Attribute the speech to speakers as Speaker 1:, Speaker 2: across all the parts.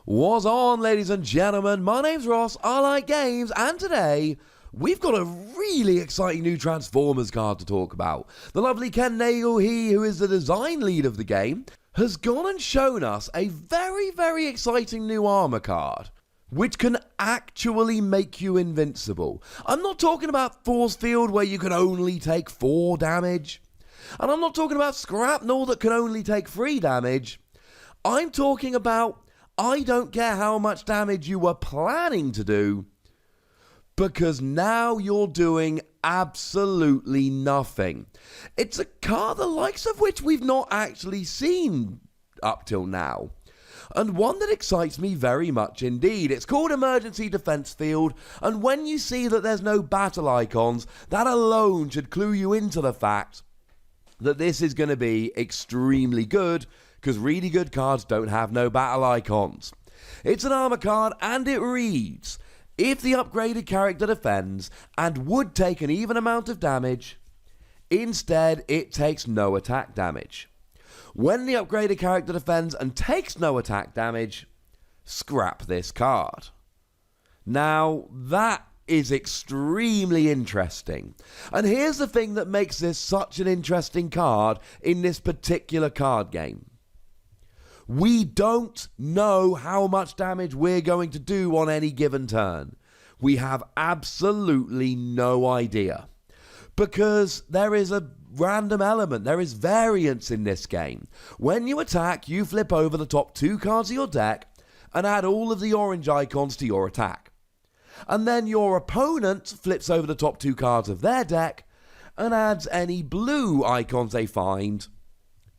Speaker 1: What's on, ladies and gentlemen? My name's Ross, I like games, and today we've got a really exciting new Transformers card to talk about. The lovely Ken Nagel, he who is the design lead of the game, has gone and shown us a very exciting new armor card, which can actually make you invincible. I'm not talking about Forcefield, where you can only take 4 damage. And I'm not talking about Scrapnel, that can only take 3 damage. I'm talking about, I don't care how much damage you were planning to do, because now you're doing absolutely nothing. It's a card the likes of which we've not actually seen up till now, and one that excites me very much indeed. It's called Emergency Defense Field, and when you see that there's no battle icons, that alone should clue you into the fact that this is going to be extremely good, because really good cards don't have no battle icons. It's an armor card, and it reads, if the upgraded character defends and would take an even amount of damage, instead it takes no attack damage. When the upgraded character defends and takes no attack damage, scrap this card. Now, that is extremely interesting. And here's the thing that makes this such an interesting card in this particular card game. We don't know how much damage we're going to do on any given turn. We have absolutely no idea. Because there is a random element, there is variance in this game. When you attack, you flip over the top 2 cards of your deck and add all of the orange icons to your attack. And then your opponent flips over the top 2 cards of their deck and adds any blue icons they find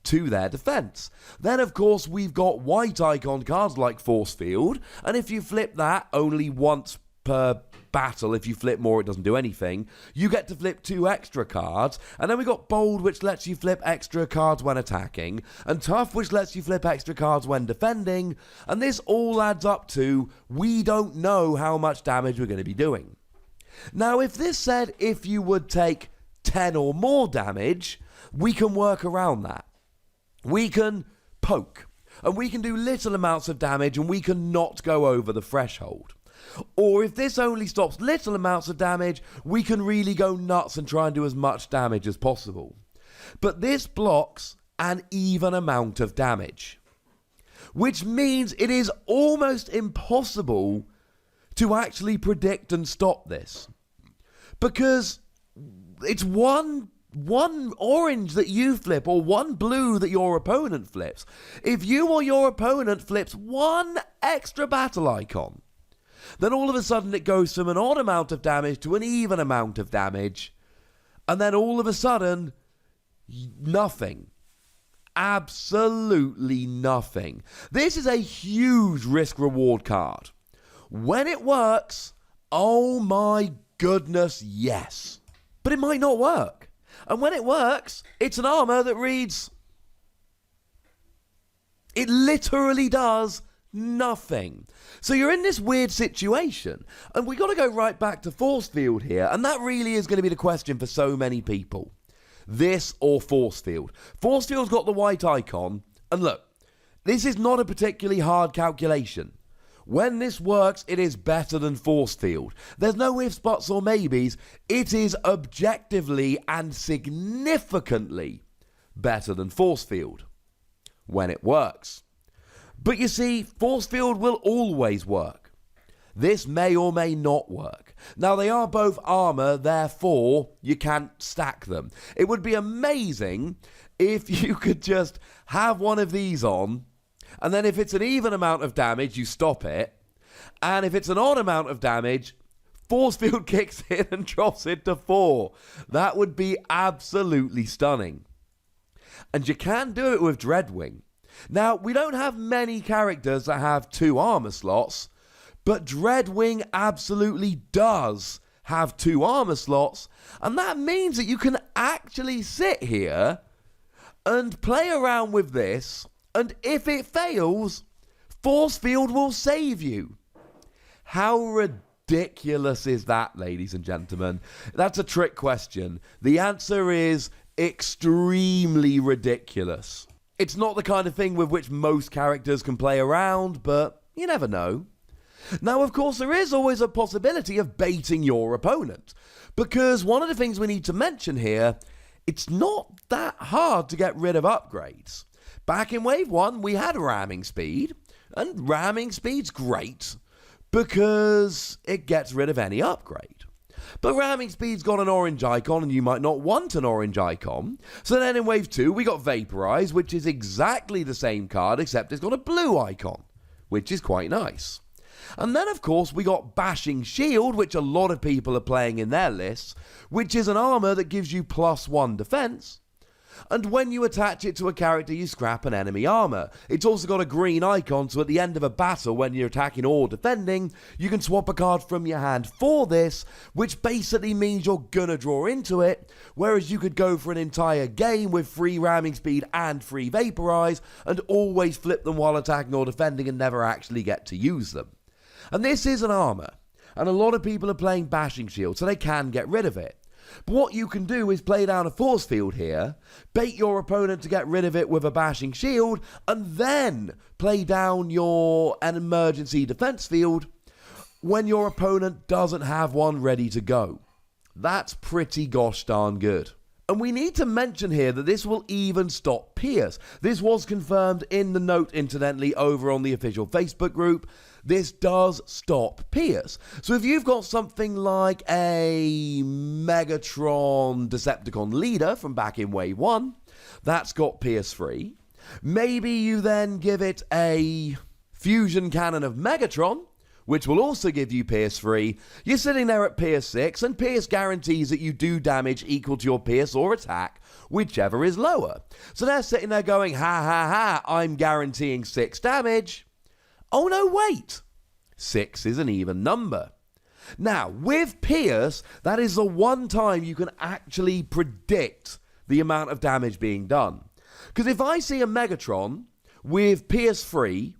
Speaker 1: to their defense. Then of course we've got white icon cards like Forcefield, and if you flip that only once per battle, if you flip more it doesn't do anything, you get to flip 2 extra cards. And then we got Bold, which lets you flip extra cards when attacking, and Tough, which lets you flip extra cards when defending, and this all adds up to, we don't know how much damage we're going to be doing. Now if this said if you would take 10 or more damage, we can work around that. We can poke, and we can do little amounts of damage, and we can not go over the threshold. Or if this only stops little amounts of damage, we can really go nuts and try and do as much damage as possible. But this blocks an even amount of damage, which means it is almost impossible to actually predict and stop this. Because it's one orange that you flip, or one blue that your opponent flips. If you or your opponent flips 1 extra battle icon, then all of a sudden it goes from an odd amount of damage to an even amount of damage, and then all of a sudden, nothing. Absolutely nothing. This is a huge risk-reward card. When it works, oh my goodness, yes. But it might not work. And when it works, it's an armor that reads, it literally does nothing. So you're in this weird situation, and we got to go right back to Forcefield here, and that really is going to be the question for so many people. This or Forcefield. Forcefield's got the white icon, and look, this is not a particularly hard calculation. When this works, it is better than Forcefield. There's no ifs, buts, or maybes. It is objectively and significantly better than Forcefield when it works. But you see, Forcefield will always work. This may or may not work. Now, they are both armor, therefore you can't stack them. It would be amazing if you could just have one of these on, and then if it's an even amount of damage, you stop it. And if it's an odd amount of damage, Forcefield kicks in and drops it to 4. That would be absolutely stunning. And you can do it with Dreadwing. Now, we don't have many characters that have 2 armor slots, but Dreadwing absolutely does have 2 armor slots, and that means that you can actually sit here and play around with this, and if it fails, Forcefield will save you. How ridiculous is that, ladies and gentlemen? That's a trick question. The answer is extremely ridiculous. It's not the kind of thing with which most characters can play around, but You never know. Now, of course, there is always a possibility of baiting your opponent, because one of the things we need to mention here, it's not that hard to get rid of upgrades. Back in Wave 1, we had ramming speed, and ramming speed's great because it gets rid of any upgrade. But ramming speed's got an orange icon, and you might not want an orange icon. So then in Wave 2, we got Vaporize, which is exactly the same card, except it's got a blue icon, which is quite nice. And then, of course, we got Bashing Shield, which a lot of people are playing in their lists, which is an armor that gives you +1 defense. And when you attach it to a character, you scrap an enemy armor. It's also got a green icon, so at the end of a battle, when you're attacking or defending, you can swap a card from your hand for this, which basically means you're gonna draw into it, whereas you could go for an entire game with free ramming speed and free vaporize, and always flip them while attacking or defending and never actually get to use them. And this is an armor, and a lot of people are playing Bashing Shield, so they can get rid of it. But what you can do is play down a Forcefield here, bait your opponent to get rid of it with a Bashing Shield, and then play down an emergency defense field when your opponent doesn't have one ready to go. That's pretty gosh darn good. And we need to mention here that this will even stop Pierce. This was confirmed in the note, incidentally, over on the official Facebook group. This does stop Pierce. So if you've got something like a Megatron Decepticon leader from back in Wave 1, that's got Pierce free. Maybe you then give it a Fusion Cannon of Megatron, which will also give you Pierce free. You're sitting there at Pierce 6, and Pierce guarantees that you do damage equal to your Pierce or attack, whichever is lower. So they're sitting there going, ha ha ha, I'm guaranteeing 6 damage. Oh no, wait! 6 is an even number. Now, with Pierce, that is the one time you can actually predict the amount of damage being done. Because if I see a Megatron with Pierce free,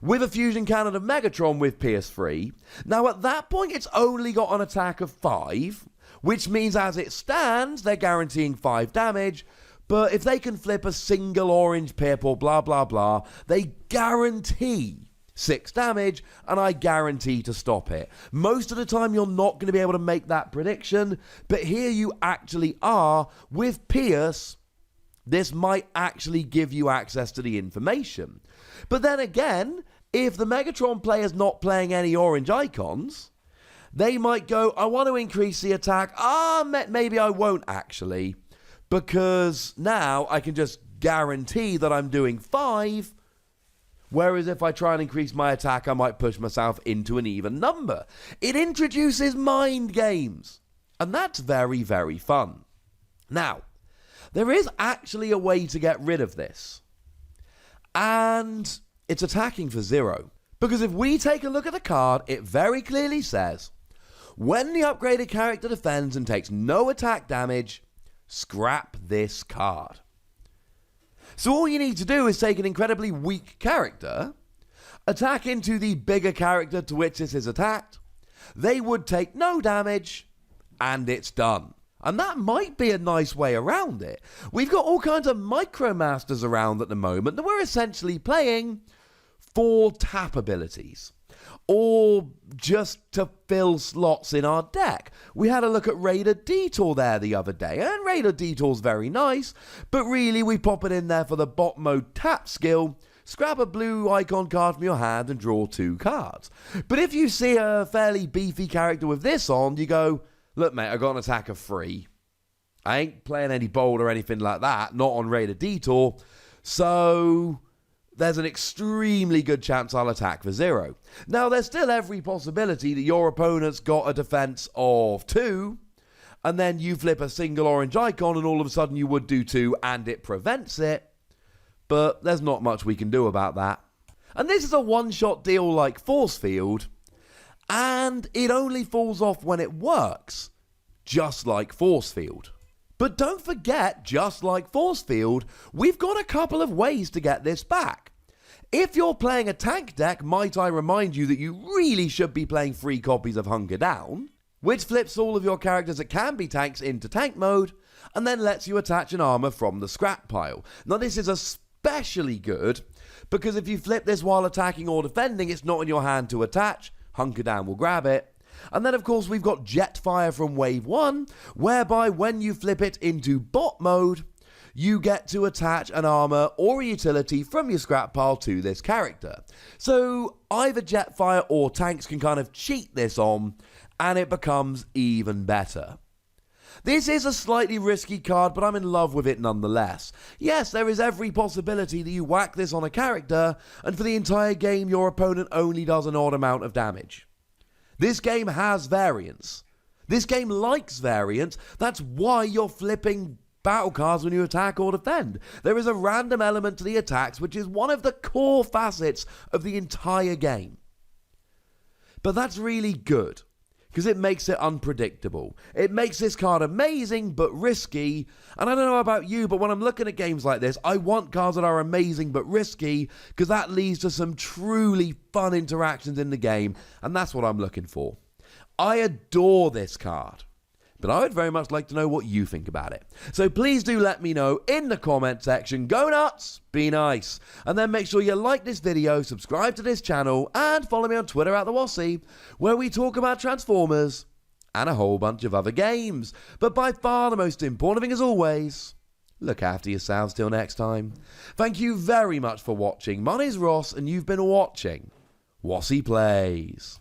Speaker 1: with a Fusion Cannon of Megatron with Pierce free, now at that point it's only got an attack of 5, which means as it stands, they're guaranteeing 5 damage. But if they can flip a single orange pip or blah blah blah, they guarantee 6 damage, and I guarantee to stop it. Most of the time you're not going to be able to make that prediction, but here you actually are. With Pierce, this might actually give you access to the information. But then again, if the Megatron player's not playing any orange icons, they might go, I want to increase the attack. Maybe I won't actually, because now I can just guarantee that I'm doing 5, whereas if I try and increase my attack, I might push myself into an even number. It introduces mind games, and that's very, very fun. Now, there is actually a way to get rid of this, and it's attacking for 0. Because if we take a look at the card, it very clearly says, when the upgraded character defends and takes no attack damage, scrap this card. So all you need to do is take an incredibly weak character, attack into the bigger character to which this is attacked, they would take no damage, and it's done. And that might be a nice way around it. We've got all kinds of Micromasters around at the moment that we're essentially playing for tap abilities, or just to fill slots in our deck. We had a look at Raider Detour there the other day, and Raider Detour's very nice, but really we pop it in there for the bot mode tap skill, scrap a blue icon card from your hand and draw 2 cards. But if you see a fairly beefy character with this on, you go, look mate, I got an attack of 3. I ain't playing any bold or anything like that, not on Raider Detour, so there's an extremely good chance I'll attack for 0. Now, there's still every possibility that your opponent's got a defense of 2, and then you flip a single orange icon, and all of a sudden you would do 2, and it prevents it. But there's not much we can do about that. And this is a one-shot deal like Forcefield, and it only falls off when it works, just like Forcefield. But don't forget, just like Forcefield, we've got a couple of ways to get this back. If you're playing a tank deck, might I remind you that you really should be playing 3 copies of Hunger Down, which flips all of your characters that can be tanks into tank mode, and then lets you attach an armor from the scrap pile. Now this is especially good because if you flip this while attacking or defending, it's not in your hand to attach. Hunker Down will grab it. And then, of course, we've got Jetfire from Wave 1, whereby when you flip it into bot mode, you get to attach an armor or a utility from your scrap pile to this character. So either Jetfire or tanks can kind of cheat this on, and it becomes even better. This is a slightly risky card, but I'm in love with it nonetheless. Yes, there is every possibility that you whack this on a character, and for the entire game your opponent only does an odd amount of damage. This game has variance. This game likes variance. That's why you're flipping battle cards when you attack or defend. There is a random element to the attacks, which is one of the core facets of the entire game. But that's really good, because it makes it unpredictable. It makes this card amazing, but risky. And I don't know about you, but when I'm looking at games like this, I want cards that are amazing, but risky, because that leads to some truly fun interactions in the game. And that's what I'm looking for. I adore this card, but I would very much like to know what you think about it. So please do let me know in the comment section. Go nuts, be nice. And then make sure you like this video, subscribe to this channel, and follow me on Twitter @Wossy, where we talk about Transformers and a whole bunch of other games. But by far the most important thing, as always, look after yourselves till next time. Thank you very much for watching. My name's Ross, and you've been watching Wossy Plays.